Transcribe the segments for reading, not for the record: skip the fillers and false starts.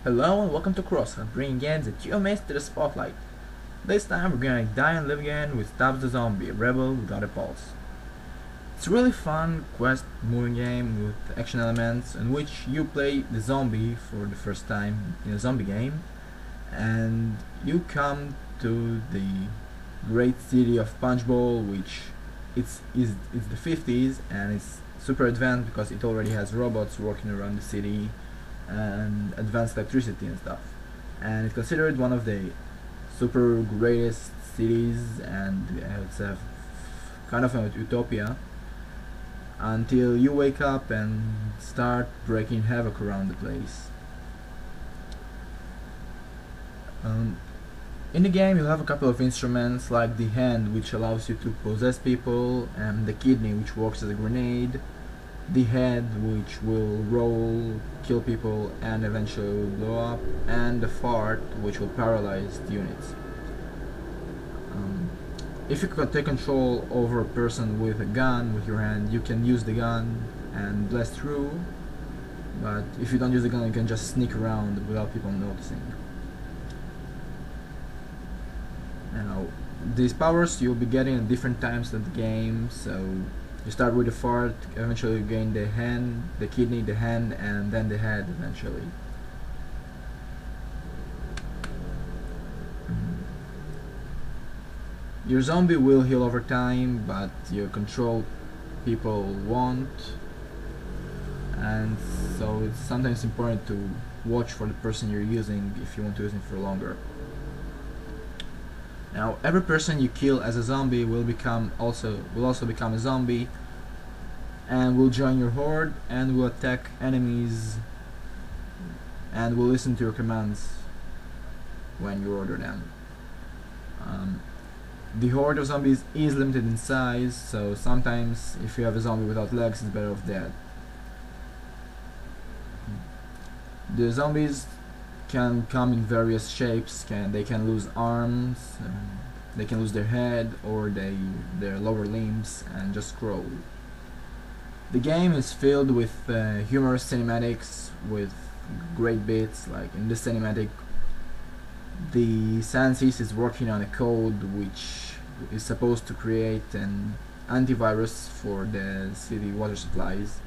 Hello and welcome to Crossout, bringing games that you missed to the spotlight. This time we're gonna die and live again with Stubbs the zombie, a rebel without a pulse. It's a really fun quest moving game with action elements in which you play the zombie for the first time in a zombie game, and you come to the great city of Punchbowl, which it's the 50s and it's super advanced because it already has robots working around the city and advanced electricity and stuff, and it's considered one of the super greatest cities, and it's a kind of a utopia until you wake up and start breaking havoc around the place. In the game you'll have a couple of instruments like the hand, which allows you to possess people, and the kidney, which works as a grenade, the head, which will roll, kill people and eventually blow up, and the fart, which will paralyze the units. If you can take control over a person with a gun with your hand, you can use the gun and blast through, but if you don't use the gun you can just sneak around without people noticing. Now, these powers you'll be getting at different times of the game, so you start with the fart, eventually you gain the hand, the kidney, the hand, and then the head eventually. Your zombie will heal over time, but your control people won't, and so it's sometimes important to watch for the person you're using if you want to use him for longer. Now, every person you kill as a zombie will also become a zombie and will join your horde and will attack enemies and will listen to your commands when you order them. The horde of zombies is limited in size, so sometimes if you have a zombie without legs, it's better off dead. The zombies can come in various shapes. They can lose arms, they can lose their head or their lower limbs and just crawl. The game is filled with humorous cinematics with great bits. Like in this cinematic, the Scientist is working on a code which is supposed to create an antivirus for the city water supplies,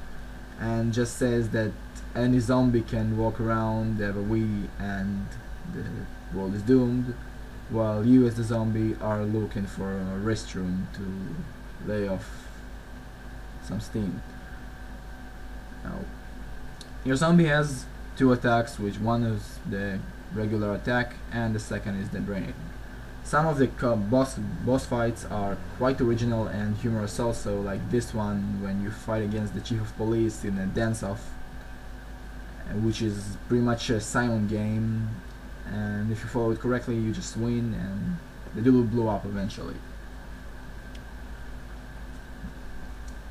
and just says that any zombie can walk around, they have a Wii, and the world is doomed, while you as the zombie are looking for a restroom to lay off some steam. Now, your zombie has two attacks, which one is the regular attack and the second is the draining. Some of the boss fights are quite original and humorous also, like this one when you fight against the chief of police in a dance-off, which is pretty much a silent game, and if you follow it correctly you just win and the dude will blow up eventually.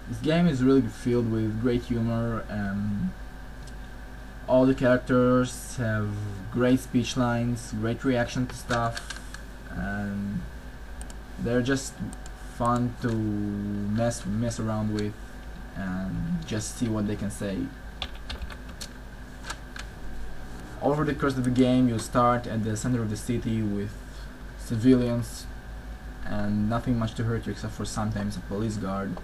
This game is really filled with great humor. All the characters have great speech lines, great reaction to stuff, and they're just fun to mess around with and just see what they can say. Over the course of the game you'll start at the center of the city with civilians and nothing much to hurt you except for sometimes a police guard.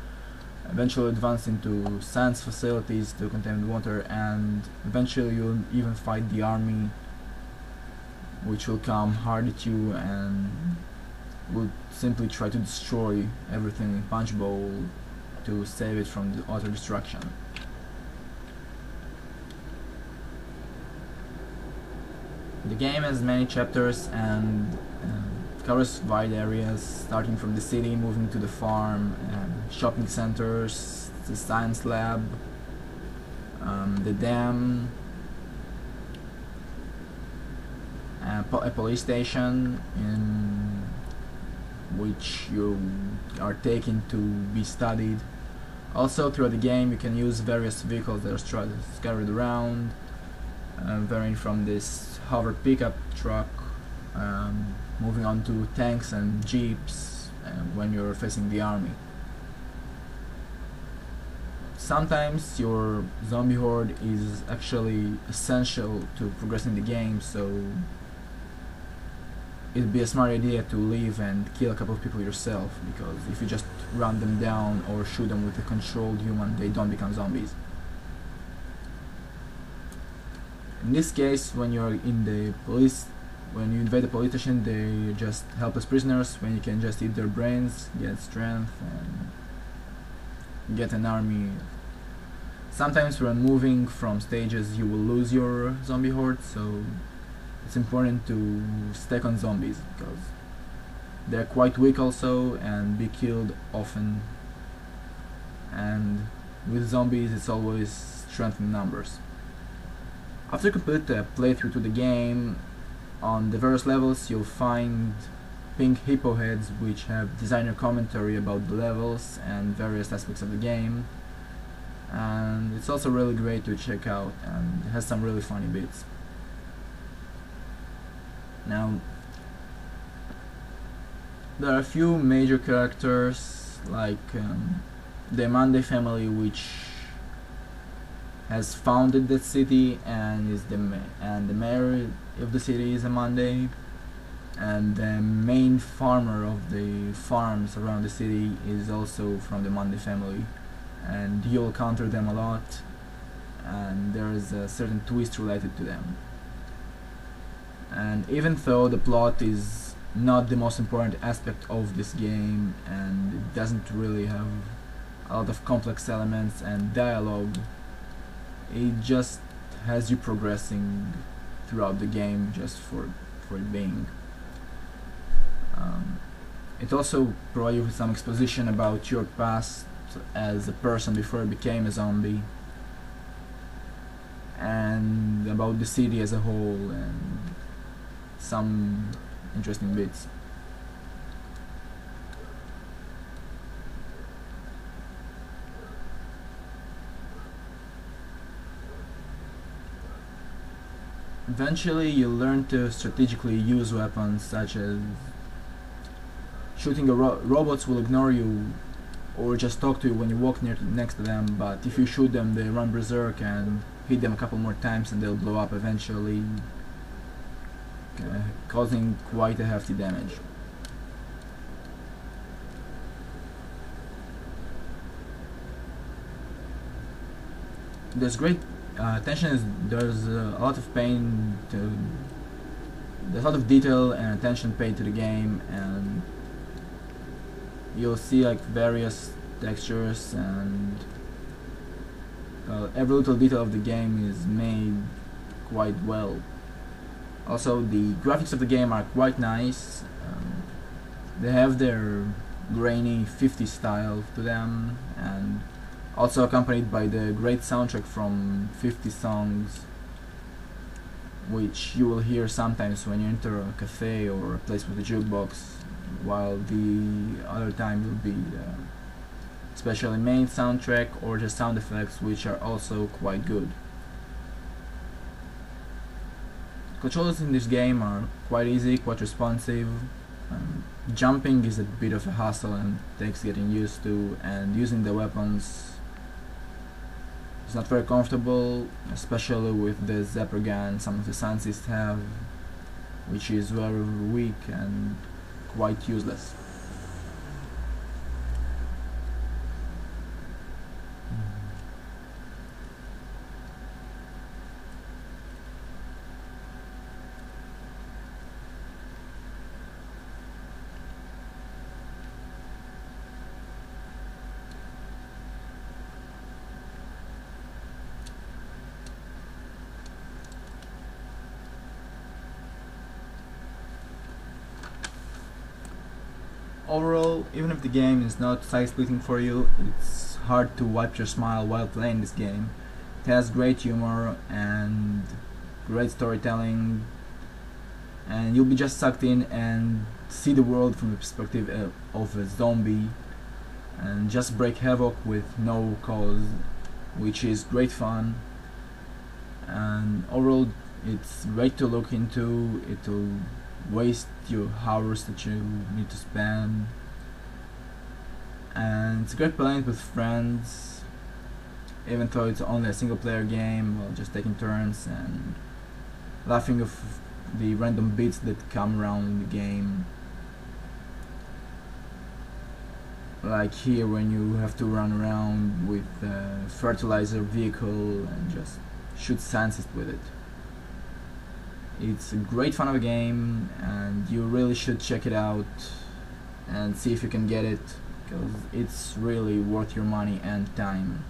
Eventually advance into science facilities to contain water, and eventually you'll even fight the army, which will come hard at you and will simply try to destroy everything in Punchbowl to save it from the utter destruction. The game has many chapters and covers wide areas, starting from the city, moving to the farm, shopping centers, the science lab, the dam, a police station in which you are taken to be studied. Also throughout the game you can use various vehicles that are scattered around, varying from this hover pickup truck, moving on to tanks and jeeps when you're facing the army. sometimes your zombie horde is actually essential to progressing the game, so it'd be a smart idea to leave and kill a couple of people yourself, because if you just run them down or shoot them with a controlled human, they don't become zombies. In this case, when you're in the police, when you invade the police station, they're just helpless prisoners, when you can just eat their brains, get strength, and get an army. Sometimes when moving from stages you will lose your zombie horde, so it's important to stack on zombies, because they're quite weak also and be killed often, and with zombies it's always strength in numbers. After you complete a playthrough to the game, on the various levels you'll find pink hippo heads which have designer commentary about the levels and various aspects of the game, and it's also really great to check out and has some really funny bits. Now, there are a few major characters like the Monday family, which has founded the city and is the mayor of the city is a Monday, and the main farmer of the farms around the city is also from the Monday family, and you'll encounter them a lot, and there is a certain twist related to them. And even though the plot is not the most important aspect of this game and it doesn't really have a lot of complex elements and dialogue, it just has you progressing throughout the game just for it being. It also provides you with some exposition about your past as a person before you became a zombie, and about the city as a whole, and some interesting bits. Eventually you learn to strategically use weapons, such as shooting robots will ignore you or just talk to you when you walk next to them, but if you shoot them they run berserk and hit them a couple more times and they'll blow up eventually, causing quite a hefty damage. There's great there's a lot of pain to, there's a lot of detail and attention paid to the game, and you'll see like various textures, and every little detail of the game is made quite well. Also, the graphics of the game are quite nice. They have their grainy 50s style to them, and also accompanied by the great soundtrack from 50 songs, which you will hear sometimes when you enter a cafe or a place with a jukebox, while the other time will be especially main soundtrack or the sound effects, which are also quite good. Controls in this game are quite easy, quite responsive. Jumping is a bit of a hassle and takes getting used to, and using the weapons is not very comfortable, especially with the zapper gun some of the scientists have, which is very weak and quite useless. Overall, even if the game is not side-splitting for you, it's hard to wipe your smile while playing this game. It has great humor and great storytelling, and you'll be just sucked in and see the world from the perspective of a zombie and just break havoc with no cause, which is great fun. And overall, it's great to look into. It'll waste your hours that you need to spend, and it's great playing with friends, even though it's only a single player game, well, just taking turns and laughing of the random bits that come around in the game. Like here, when you have to run around with a fertilizer vehicle and just shoot scientists with it. It's a great fun of a game, and you really should check it out and see if you can get it, because it's really worth your money and time.